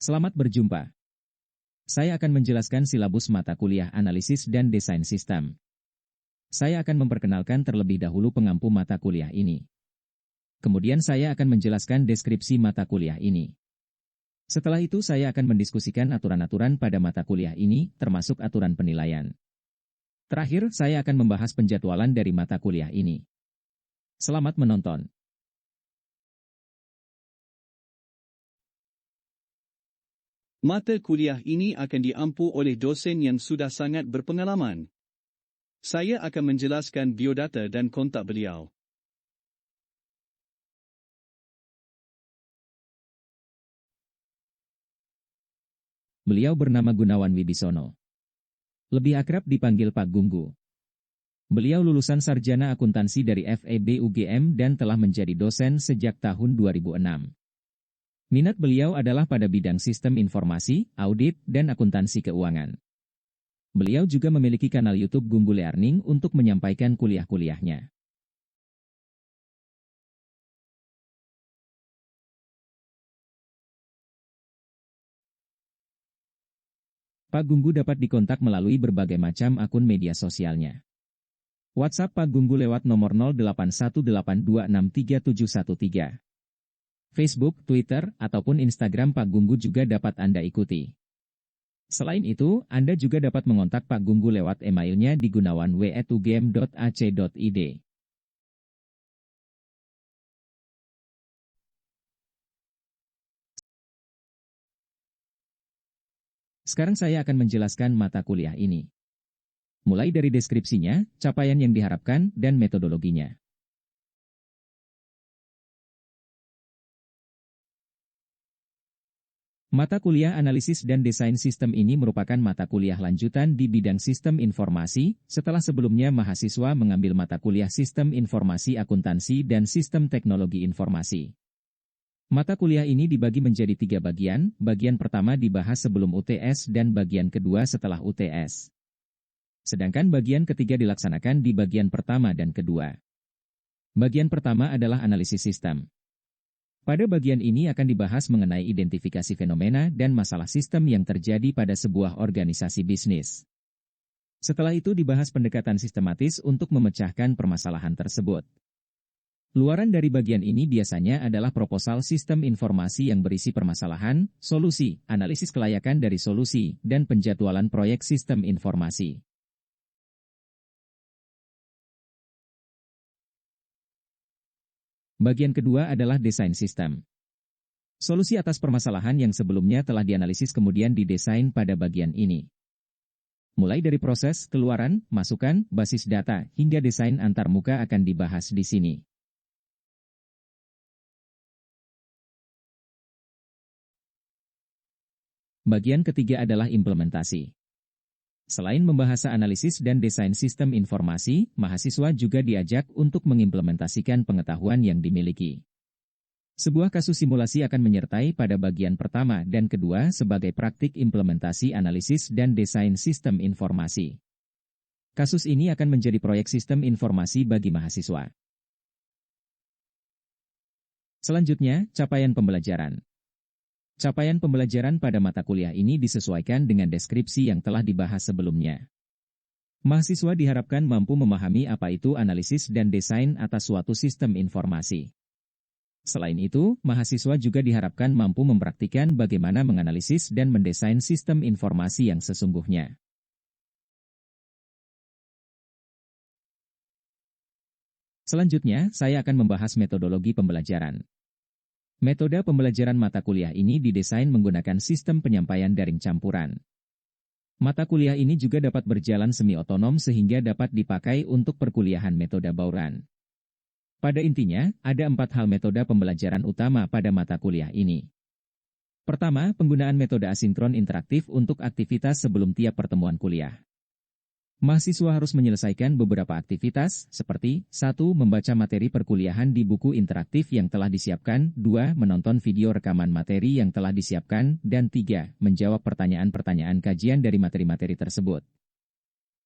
Selamat berjumpa. Saya akan menjelaskan silabus mata kuliah analisis dan desain sistem. Saya akan memperkenalkan terlebih dahulu pengampu mata kuliah ini. Kemudian saya akan menjelaskan deskripsi mata kuliah ini. Setelah itu saya akan mendiskusikan aturan-aturan pada mata kuliah ini, termasuk aturan penilaian. Terakhir, saya akan membahas penjadwalan dari mata kuliah ini. Selamat menonton. Mata kuliah ini akan diampu oleh dosen yang sudah sangat berpengalaman. Saya akan menjelaskan biodata dan kontak beliau. Beliau bernama Gunawan Wibisono. Lebih akrab dipanggil Pak Gunggu. Beliau lulusan sarjana akuntansi dari FEB UGM dan telah menjadi dosen sejak tahun 2006. Minat beliau adalah pada bidang sistem informasi, audit, dan akuntansi keuangan. Beliau juga memiliki kanal YouTube Gunggu Learning untuk menyampaikan kuliah-kuliahnya. Pak Gunggu dapat dikontak melalui berbagai macam akun media sosialnya. WhatsApp Pak Gunggu lewat nomor 0818263713. Facebook, Twitter, ataupun Instagram Pak Gunggu juga dapat Anda ikuti. Selain itu, Anda juga dapat mengontak Pak Gunggu lewat emailnya di gunawanw@ugm.ac.id. Sekarang saya akan menjelaskan mata kuliah ini. Mulai dari deskripsinya, capaian yang diharapkan, dan metodologinya. Mata kuliah analisis dan desain sistem ini merupakan mata kuliah lanjutan di bidang sistem informasi, setelah sebelumnya mahasiswa mengambil mata kuliah sistem informasi akuntansi dan sistem teknologi informasi. Mata kuliah ini dibagi menjadi 3 bagian pertama dibahas sebelum UTS dan bagian kedua setelah UTS. Sedangkan bagian ketiga dilaksanakan di bagian pertama dan kedua. Bagian pertama adalah analisis sistem. Pada bagian ini akan dibahas mengenai identifikasi fenomena dan masalah sistem yang terjadi pada sebuah organisasi bisnis. Setelah itu dibahas pendekatan sistematis untuk memecahkan permasalahan tersebut. Luaran dari bagian ini biasanya adalah proposal sistem informasi yang berisi permasalahan, solusi, analisis kelayakan dari solusi, dan penjadwalan proyek sistem informasi. Bagian kedua adalah desain sistem. Solusi atas permasalahan yang sebelumnya telah dianalisis kemudian didesain pada bagian ini. Mulai dari proses, keluaran, masukan, basis data, hingga desain antarmuka akan dibahas di sini. Bagian ketiga adalah implementasi. Selain membahas analisis dan desain sistem informasi, mahasiswa juga diajak untuk mengimplementasikan pengetahuan yang dimiliki. Sebuah kasus simulasi akan menyertai pada bagian pertama dan kedua sebagai praktik implementasi analisis dan desain sistem informasi. Kasus ini akan menjadi proyek sistem informasi bagi mahasiswa. Selanjutnya, capaian pembelajaran. Capaian pembelajaran pada mata kuliah ini disesuaikan dengan deskripsi yang telah dibahas sebelumnya. Mahasiswa diharapkan mampu memahami apa itu analisis dan desain atas suatu sistem informasi. Selain itu, mahasiswa juga diharapkan mampu mempraktikkan bagaimana menganalisis dan mendesain sistem informasi yang sesungguhnya. Selanjutnya, saya akan membahas metodologi pembelajaran. Metode pembelajaran mata kuliah ini didesain menggunakan sistem penyampaian daring campuran. Mata kuliah ini juga dapat berjalan semi-otonom sehingga dapat dipakai untuk perkuliahan metode bauran. Pada intinya, ada 4 hal metode pembelajaran utama pada mata kuliah ini. Pertama, penggunaan metode asinkron interaktif untuk aktivitas sebelum tiap pertemuan kuliah. Mahasiswa harus menyelesaikan beberapa aktivitas, seperti 1. Membaca materi perkuliahan di buku interaktif yang telah disiapkan, 2. Menonton video rekaman materi yang telah disiapkan, dan 3. Menjawab pertanyaan-pertanyaan kajian dari materi-materi tersebut.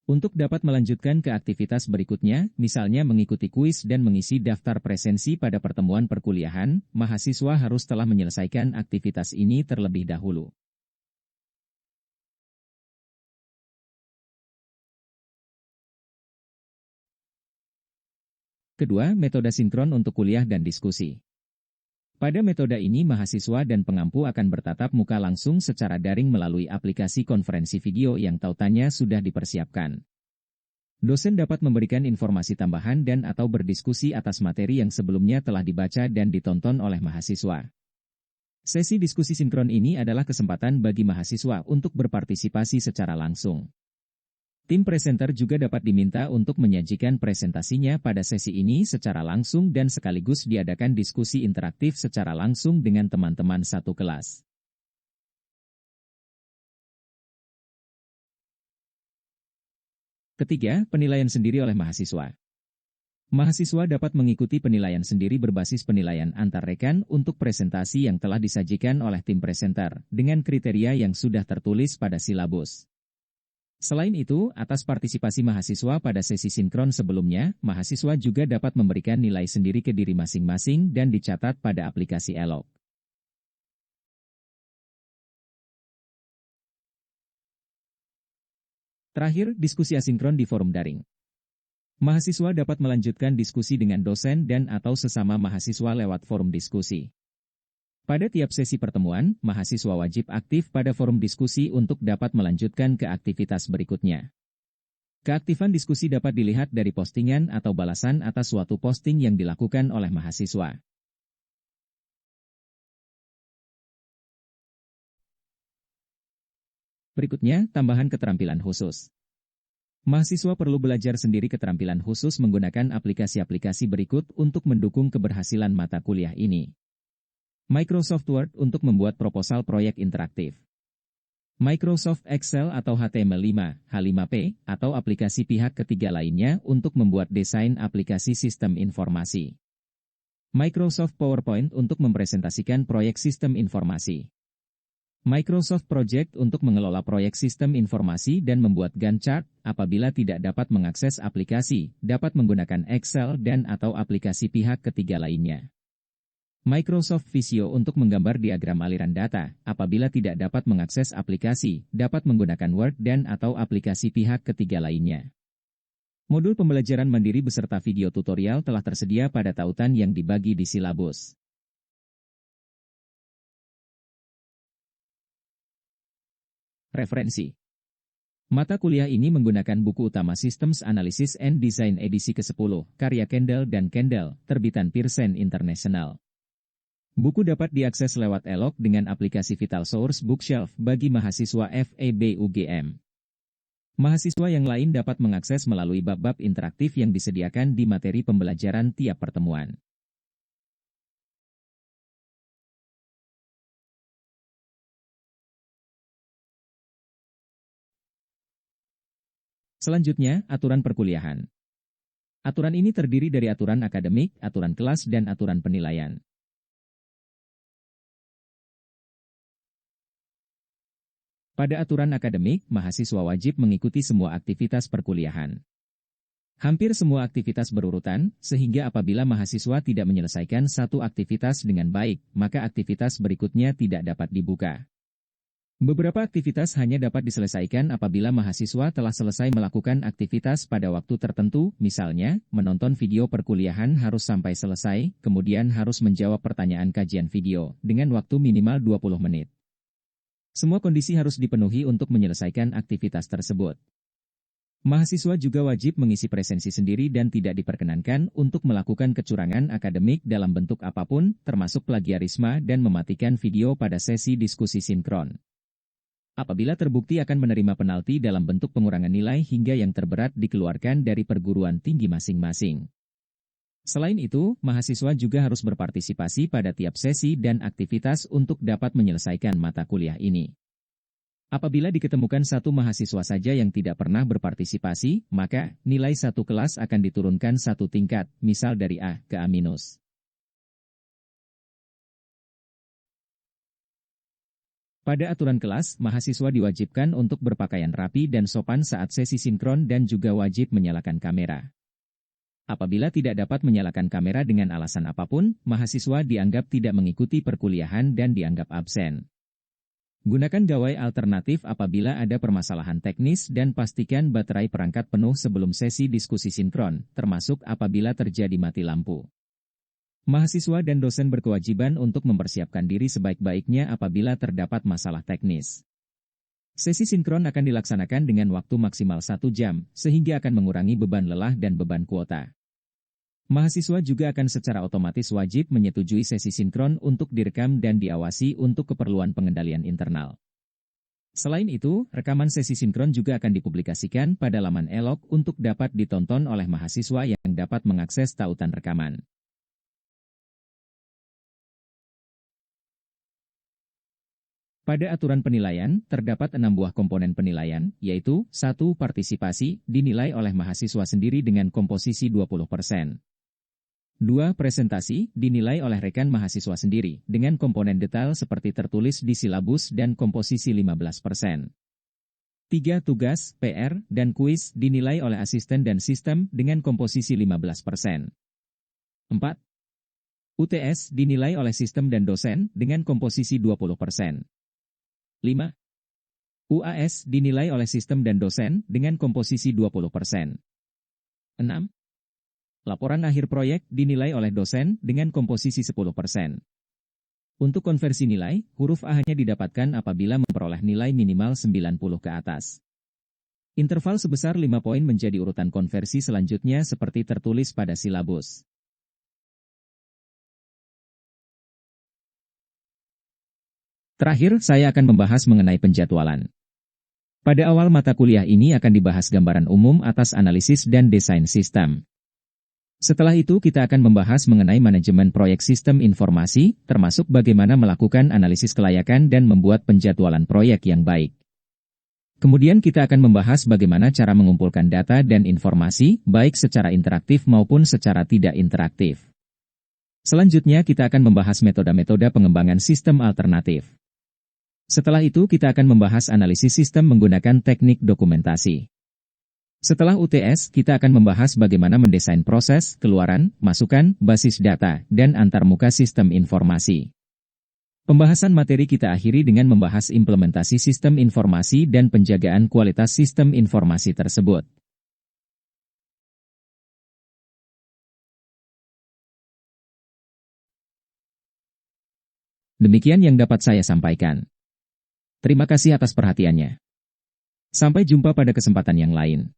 Untuk dapat melanjutkan ke aktivitas berikutnya, misalnya mengikuti kuis dan mengisi daftar presensi pada pertemuan perkuliahan, mahasiswa harus telah menyelesaikan aktivitas ini terlebih dahulu. Kedua, metode sinkron untuk kuliah dan diskusi. Pada metode ini mahasiswa dan pengampu akan bertatap muka langsung secara daring melalui aplikasi konferensi video yang tautannya sudah dipersiapkan. Dosen dapat memberikan informasi tambahan dan atau berdiskusi atas materi yang sebelumnya telah dibaca dan ditonton oleh mahasiswa. Sesi diskusi sinkron ini adalah kesempatan bagi mahasiswa untuk berpartisipasi secara langsung. Tim presenter juga dapat diminta untuk menyajikan presentasinya pada sesi ini secara langsung dan sekaligus diadakan diskusi interaktif secara langsung dengan teman-teman satu kelas. Ketiga, penilaian sendiri oleh mahasiswa. Mahasiswa dapat mengikuti penilaian sendiri berbasis penilaian antar rekan untuk presentasi yang telah disajikan oleh tim presenter, dengan kriteria yang sudah tertulis pada silabus. Selain itu, atas partisipasi mahasiswa pada sesi sinkron sebelumnya, mahasiswa juga dapat memberikan nilai sendiri ke diri masing-masing dan dicatat pada aplikasi Elok. Terakhir, diskusi asinkron di forum daring. Mahasiswa dapat melanjutkan diskusi dengan dosen dan atau sesama mahasiswa lewat forum diskusi. Pada tiap sesi pertemuan, mahasiswa wajib aktif pada forum diskusi untuk dapat melanjutkan ke aktivitas berikutnya. Keaktifan diskusi dapat dilihat dari postingan atau balasan atas suatu posting yang dilakukan oleh mahasiswa. Berikutnya, tambahan keterampilan khusus. Mahasiswa perlu belajar sendiri keterampilan khusus menggunakan aplikasi-aplikasi berikut untuk mendukung keberhasilan mata kuliah ini. Microsoft Word untuk membuat proposal proyek interaktif. Microsoft Excel atau HTML5, H5P, atau aplikasi pihak ketiga lainnya untuk membuat desain aplikasi sistem informasi. Microsoft PowerPoint untuk mempresentasikan proyek sistem informasi. Microsoft Project untuk mengelola proyek sistem informasi dan membuat Gantt chart. Apabila tidak dapat mengakses aplikasi, dapat menggunakan Excel dan atau aplikasi pihak ketiga lainnya. Microsoft Visio untuk menggambar diagram aliran data. Apabila tidak dapat mengakses aplikasi, dapat menggunakan Word dan atau aplikasi pihak ketiga lainnya. Modul pembelajaran mandiri beserta video tutorial telah tersedia pada tautan yang dibagi di silabus. Referensi. Mata kuliah ini menggunakan buku utama Systems Analysis and Design edisi ke-10, karya Kendall dan Kendall, terbitan Pearson International. Buku dapat diakses lewat Elok dengan aplikasi Vital Source Bookshelf bagi mahasiswa FEB UGM. Mahasiswa yang lain dapat mengakses melalui bab-bab interaktif yang disediakan di materi pembelajaran tiap pertemuan. Selanjutnya, aturan perkuliahan. Aturan ini terdiri dari aturan akademik, aturan kelas, dan aturan penilaian. Pada aturan akademik, mahasiswa wajib mengikuti semua aktivitas perkuliahan. Hampir semua aktivitas berurutan, sehingga apabila mahasiswa tidak menyelesaikan satu aktivitas dengan baik, maka aktivitas berikutnya tidak dapat dibuka. Beberapa aktivitas hanya dapat diselesaikan apabila mahasiswa telah selesai melakukan aktivitas pada waktu tertentu, misalnya, menonton video perkuliahan harus sampai selesai, kemudian harus menjawab pertanyaan kajian video, dengan waktu minimal 20 menit. Semua kondisi harus dipenuhi untuk menyelesaikan aktivitas tersebut. Mahasiswa juga wajib mengisi presensi sendiri dan tidak diperkenankan untuk melakukan kecurangan akademik dalam bentuk apapun, termasuk plagiarisme dan mematikan video pada sesi diskusi sinkron. Apabila terbukti akan menerima penalti dalam bentuk pengurangan nilai hingga yang terberat dikeluarkan dari perguruan tinggi masing-masing. Selain itu, mahasiswa juga harus berpartisipasi pada tiap sesi dan aktivitas untuk dapat menyelesaikan mata kuliah ini. Apabila diketemukan satu mahasiswa saja yang tidak pernah berpartisipasi, maka nilai satu kelas akan diturunkan satu tingkat, misal dari A ke A-. Pada aturan kelas, mahasiswa diwajibkan untuk berpakaian rapi dan sopan saat sesi sinkron dan juga wajib menyalakan kamera. Apabila tidak dapat menyalakan kamera dengan alasan apapun, mahasiswa dianggap tidak mengikuti perkuliahan dan dianggap absen. Gunakan gawai alternatif apabila ada permasalahan teknis dan pastikan baterai perangkat penuh sebelum sesi diskusi sinkron, termasuk apabila terjadi mati lampu. Mahasiswa dan dosen berkewajiban untuk mempersiapkan diri sebaik-baiknya apabila terdapat masalah teknis. Sesi sinkron akan dilaksanakan dengan waktu maksimal 1 jam, sehingga akan mengurangi beban lelah dan beban kuota. Mahasiswa juga akan secara otomatis wajib menyetujui sesi sinkron untuk direkam dan diawasi untuk keperluan pengendalian internal. Selain itu, rekaman sesi sinkron juga akan dipublikasikan pada laman Elok untuk dapat ditonton oleh mahasiswa yang dapat mengakses tautan rekaman. Pada aturan penilaian, terdapat 6 buah komponen penilaian, yaitu 1. Partisipasi, dinilai oleh mahasiswa sendiri dengan komposisi 20%. 2. Presentasi, dinilai oleh rekan mahasiswa sendiri, dengan komponen detail seperti tertulis di silabus dan komposisi 15%. 3. Tugas, PR, dan kuis, dinilai oleh asisten dan sistem, dengan komposisi 15%. 4. UTS, dinilai oleh sistem dan dosen, dengan komposisi 20%. 5. UAS, dinilai oleh sistem dan dosen, dengan komposisi 20%. 6. Laporan akhir proyek dinilai oleh dosen dengan komposisi 10%. Untuk konversi nilai, huruf A hanya didapatkan apabila memperoleh nilai minimal 90 ke atas. Interval sebesar 5 poin menjadi urutan konversi selanjutnya seperti tertulis pada silabus. Terakhir, saya akan membahas mengenai penjadwalan. Pada awal mata kuliah ini akan dibahas gambaran umum atas analisis dan desain sistem. Setelah itu kita akan membahas mengenai manajemen proyek sistem informasi, termasuk bagaimana melakukan analisis kelayakan dan membuat penjadwalan proyek yang baik. Kemudian kita akan membahas bagaimana cara mengumpulkan data dan informasi, baik secara interaktif maupun secara tidak interaktif. Selanjutnya kita akan membahas metode-metode pengembangan sistem alternatif. Setelah itu kita akan membahas analisis sistem menggunakan teknik dokumentasi. Setelah UTS, kita akan membahas bagaimana mendesain proses, keluaran, masukan, basis data, dan antarmuka sistem informasi. Pembahasan materi kita akhiri dengan membahas implementasi sistem informasi dan penjagaan kualitas sistem informasi tersebut. Demikian yang dapat saya sampaikan. Terima kasih atas perhatiannya. Sampai jumpa pada kesempatan yang lain.